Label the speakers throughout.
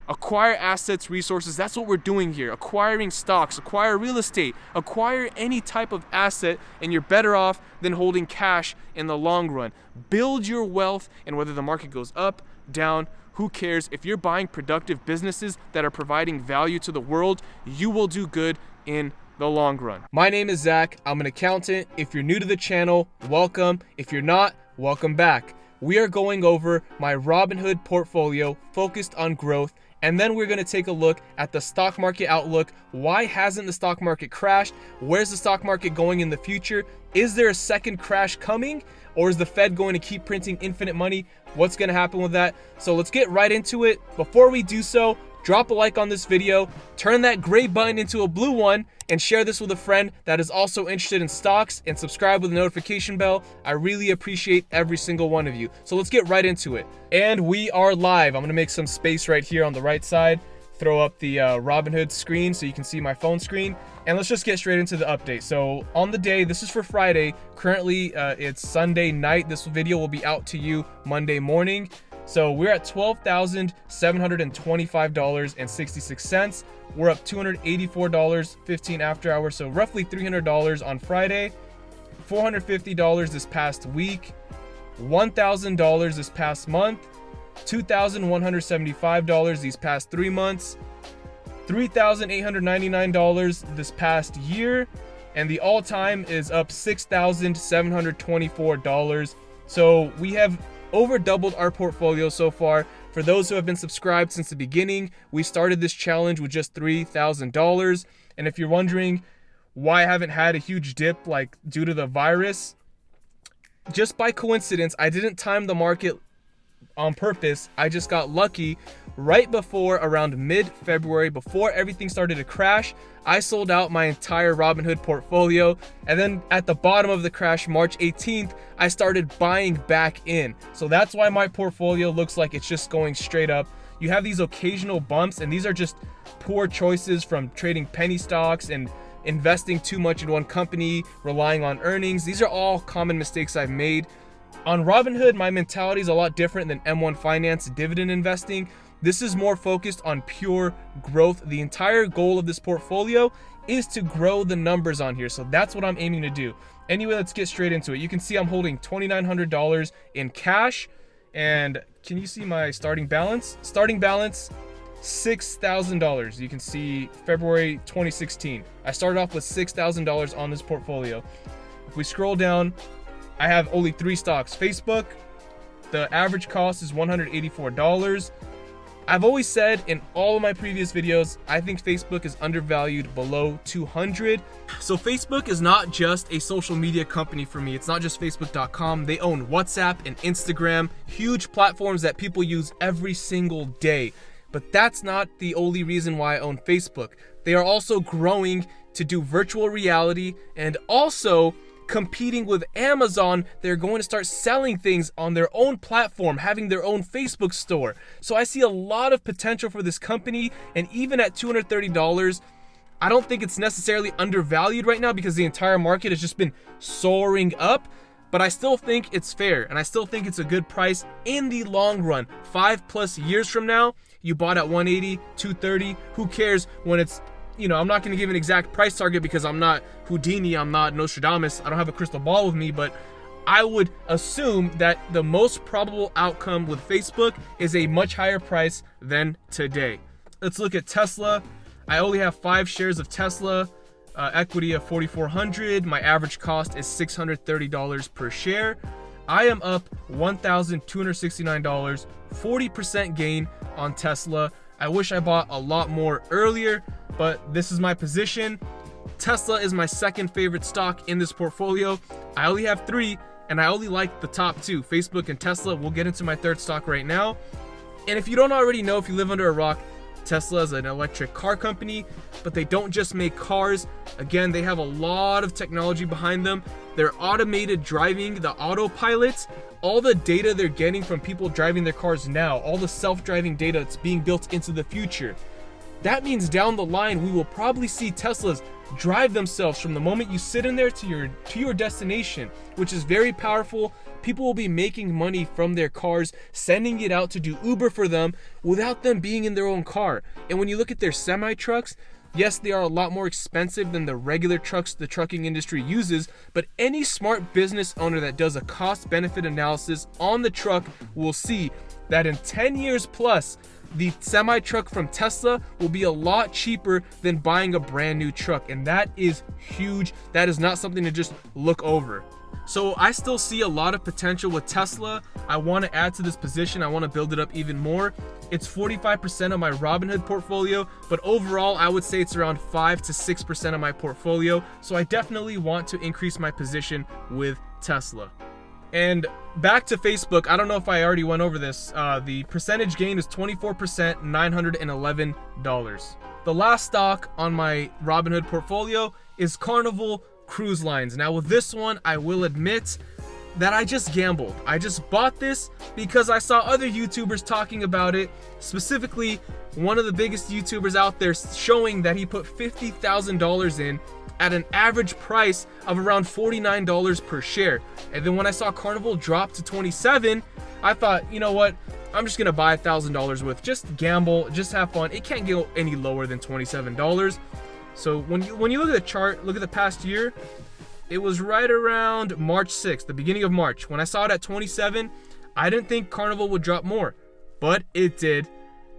Speaker 1: Acquire assets, resources. That's what we're doing here. Acquiring stocks, acquire real estate, acquire any type of asset, and you're better off than holding cash in the long run. Build your wealth, and whether the market goes up, down, who cares? If you're buying productive businesses that are providing value to the world, you will do good in the long run. My name is Zach. I'm an accountant. If you're new to the channel, welcome. If you're not, welcome back. We are going over my Robinhood portfolio focused on growth, and then we're going to take a look at the stock market outlook. Why hasn't the stock market crashed? Where's the stock market going in the future? Is there a second crash coming? Or is the Fed going to keep printing infinite money? What's going to happen with that? So let's get right into it. Before we do so, drop a like on this video, turn that gray button into a blue one, and share this with a friend that is also interested in stocks, and subscribe with the notification bell. I really appreciate every single one of you. So let's get right into it. And we are live. I'm gonna make some space right here on the right side, throw up the Robinhood screen so you can see my phone screen, and let's just get straight into the update. So on the day, this is for Friday. Currently, it's Sunday night. This video will be out to you Monday morning. So we're at $12,725.66. We're up $284.15 after hours, so roughly $300 on Friday, $450 this past week, $1,000 this past month, $2,175 these past 3 months, $3,899 this past year, and the all-time is up $6,724. So we have over doubled our portfolio so far. For those who have been subscribed since the beginning, we started this challenge with just $3,000. And if you're wondering why I haven't had a huge dip, like due to the virus, just by coincidence, I didn't time the market on purpose. I just got lucky. Right before around mid-February, before everything started to crash, I sold out my entire Robinhood portfolio. And then at the bottom of the crash, March 18th, I started buying back in. So that's why my portfolio looks like it's just going straight up. You have these occasional bumps, and these are just poor choices from trading penny stocks and investing too much in one company, relying on earnings. These are all common mistakes I've made. On Robinhood, my mentality is a lot different than M1 Finance dividend investing. This is more focused on pure growth. The entire goal of this portfolio is to grow the numbers on here. So that's what I'm aiming to do. Anyway, let's get straight into it. You can see I'm holding $2,900 in cash. And can you see my starting balance? Starting balance, $6,000. You can see February 2016. I started off with $6,000 on this portfolio. If we scroll down, I have only 3 stocks. Facebook, the average cost is $184. I've always said in all of my previous videos, I think Facebook is undervalued below $200. So Facebook is not just a social media company for me. It's not just Facebook.com. They own WhatsApp and Instagram, huge platforms that people use every single day. But that's not the only reason why I own Facebook. They are also growing to do virtual reality and also competing with Amazon. They're going to start selling things on their own platform, having their own Facebook store. So I see a lot of potential for this company, and even at $230, I don't think it's necessarily undervalued right now because the entire market has just been soaring up, but I still think it's fair, and I still think it's a good price in the long run. 5+ years from now, you bought at 180, 230, who cares when it's, I'm not going to give an exact price target because I'm not Houdini, I'm not Nostradamus, I don't have a crystal ball with me, but I would assume that the most probable outcome with Facebook is a much higher price than today. Let's look at Tesla. I only have 5 shares of Tesla, equity of 4,400. My average cost is $630 per share. I am up $1,269, 40% gain on Tesla. I wish I bought a lot more earlier, but this is my position. Tesla is my second favorite stock in this portfolio. I only have 3, and I only like the top 2, Facebook and Tesla. We'll get into my third stock right now. And if you don't already know, if you live under a rock, Tesla is an electric car company, but they don't just make cars. Again, they have a lot of technology behind them. Their automated driving, the autopilots, all the data they're getting from people driving their cars now, all the self-driving data that's being built into the future. that means down the line we will probably see Teslas drive themselves from the moment you sit in there to your destination, which is very powerful. People will be making money from their cars, sending it out to do Uber for them without them being in their own car. And when you look at their semi trucks, yes, they are a lot more expensive than the regular trucks the trucking industry uses, but any smart business owner that does a cost-benefit analysis on the truck will see that in 10 years plus, the semi-truck from Tesla will be a lot cheaper than buying a brand new truck. And that is huge. That is not something to just look over. So I still see a lot of potential with Tesla. I want to add to this position. I want to build it up even more. It's 45% of my Robinhood portfolio, but overall I would say it's around 5 to 6% of my portfolio. So I definitely want to increase my position with Tesla. And back to Facebook, I don't know if I already went over this. The percentage gain is 24%, $911. The last stock on my Robinhood portfolio is Carnival Cruise Lines. Now with this one, I will admit that I just gambled. I just bought this because I saw other YouTubers talking about it. Specifically, one of the biggest YouTubers out there showing that he put $50,000 in at an average price of around $49 per share. And then when I saw Carnival drop to 27, I thought, you know what? I'm just gonna buy $1,000 worth. Just gamble, just have fun. It can't go any lower than $27. So when you look at the chart, look at the past year, it was right around March 6th, the beginning of March. When I saw it at 27, I didn't think Carnival would drop more, but it did.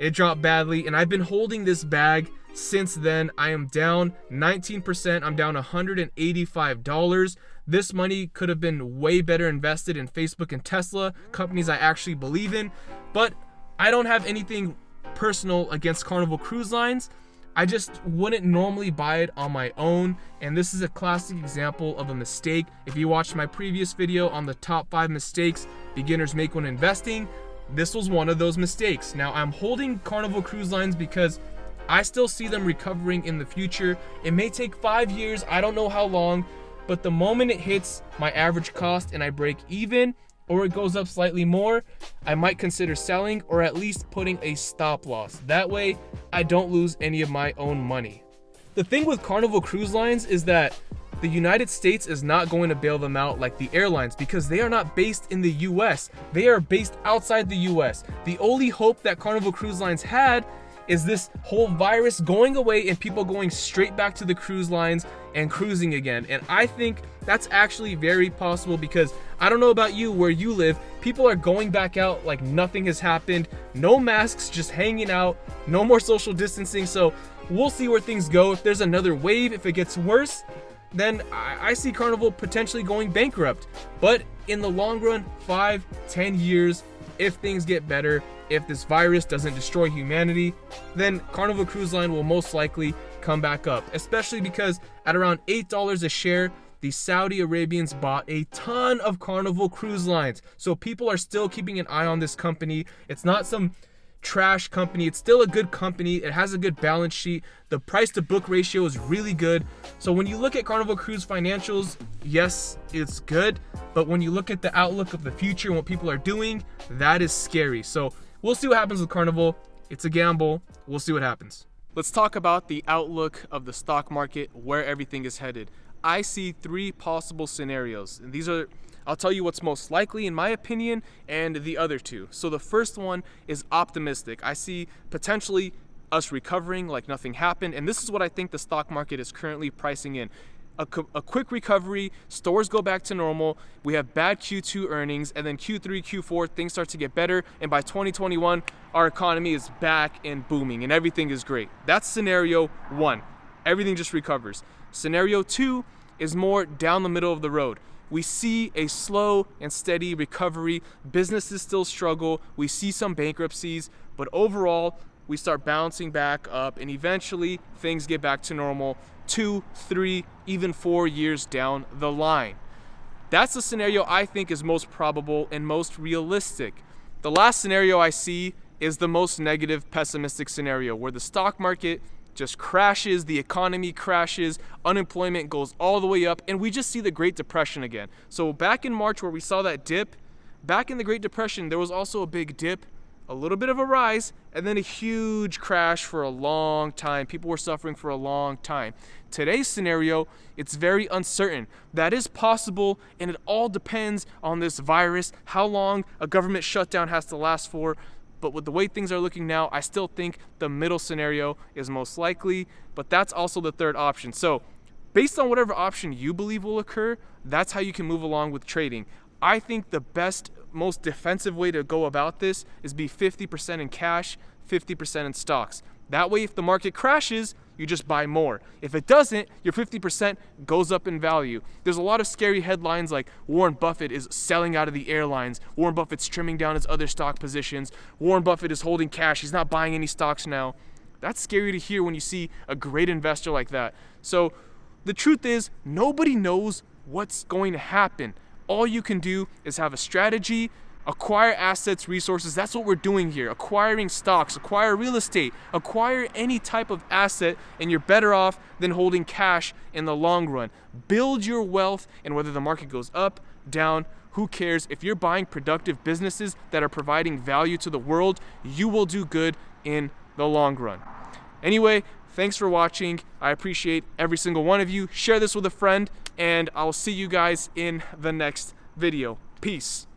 Speaker 1: It dropped badly, and I've been holding this bag since then. I am down 19%. I'm down $185. This money could have been way better invested in Facebook and Tesla, companies I actually believe in, but I don't have anything personal against Carnival Cruise Lines. I just wouldn't normally buy it on my own, and this is a classic example of a mistake. If you watched my previous video on the top 5 mistakes beginners make when investing, this was one of those mistakes. Now I'm holding Carnival Cruise Lines because I still see them recovering in the future. It may take 5 years, I don't know how long, but the moment it hits my average cost and I break even, or it goes up slightly more, I might consider selling or at least putting a stop loss. That way, I don't lose any of my own money. The thing with Carnival Cruise Lines is that the United States is not going to bail them out like the airlines because they are not based in the US. They are based outside the US. The only hope that Carnival Cruise Lines had is this whole virus going away and people going straight back to the cruise lines and cruising again. And I think that's actually very possible because I don't know about you where you live, people are going back out like nothing has happened. No masks, just hanging out, no more social distancing. So we'll see where things go. If there's another wave, if it gets worse, then I see Carnival potentially going bankrupt. But in the long run, 5-10 years, if things get better, if this virus doesn't destroy humanity, then Carnival Cruise Line will most likely come back up, especially because at around $8 a share, the Saudi Arabians bought a ton of Carnival Cruise Lines. So people are still keeping an eye on this company. It's not some trash company. It's still a good company. It has a good balance sheet. The price to book ratio is really good. So when you look at Carnival Cruise financials, yes, it's good. But when you look at the outlook of the future and what people are doing, that is scary. So we'll see what happens with Carnival. It's a gamble. We'll see what happens. Let's talk about the outlook of the stock market, where everything is headed. I see 3 possible scenarios, and these are, I'll tell you what's most likely in my opinion and the other 2. So the first one is optimistic. I see potentially us recovering like nothing happened, and this is what I think the stock market is currently pricing in. A quick recovery, stores go back to normal, we have bad Q2 earnings, and then Q3, Q4, things start to get better, and by 2021, our economy is back and booming, and everything is great. That's scenario 1. Everything just recovers. Scenario 2 is more down the middle of the road. We see a slow and steady recovery. Businesses still struggle. We see some bankruptcies, but overall, we start bouncing back up, and eventually things get back to normal 2, 3, even 4 years down the line. That's the scenario I think is most probable and most realistic. The last scenario I see is the most negative, pessimistic scenario, where the stock market just crashes, the economy crashes, unemployment goes all the way up, and we just see the Great Depression again. So back in March where we saw that dip, back in the Great Depression, there was also a big dip a little bit of a rise, and then a huge crash for a long time. People were suffering for a long time. Today's scenario, it's very uncertain. That is possible, and it all depends on this virus, how long a government shutdown has to last for. But with the way things are looking now, I still think the middle scenario is most likely, but that's also the third option. So based on whatever option you believe will occur, that's how you can move along with trading. I think the best, most defensive way to go about this is be 50% in cash, 50% in stocks. That way, if the market crashes, you just buy more. If it doesn't, your 50% goes up in value. There's a lot of scary headlines like Warren Buffett is selling out of the airlines. Warren Buffett's trimming down his other stock positions. Warren Buffett is holding cash. He's not buying any stocks now. That's scary to hear when you see a great investor like that. So the truth is, nobody knows what's going to happen. All you can do is have a strategy, acquire assets, resources. That's what we're doing here. Acquiring stocks, acquire real estate, acquire any type of asset, and you're better off than holding cash in the long run. Build your wealth, and whether the market goes up, down, who cares? If you're buying productive businesses that are providing value to the world, you will do good in the long run. Anyway, thanks for watching. I appreciate every single one of you. Share this with a friend, and I'll see you guys in the next video. Peace.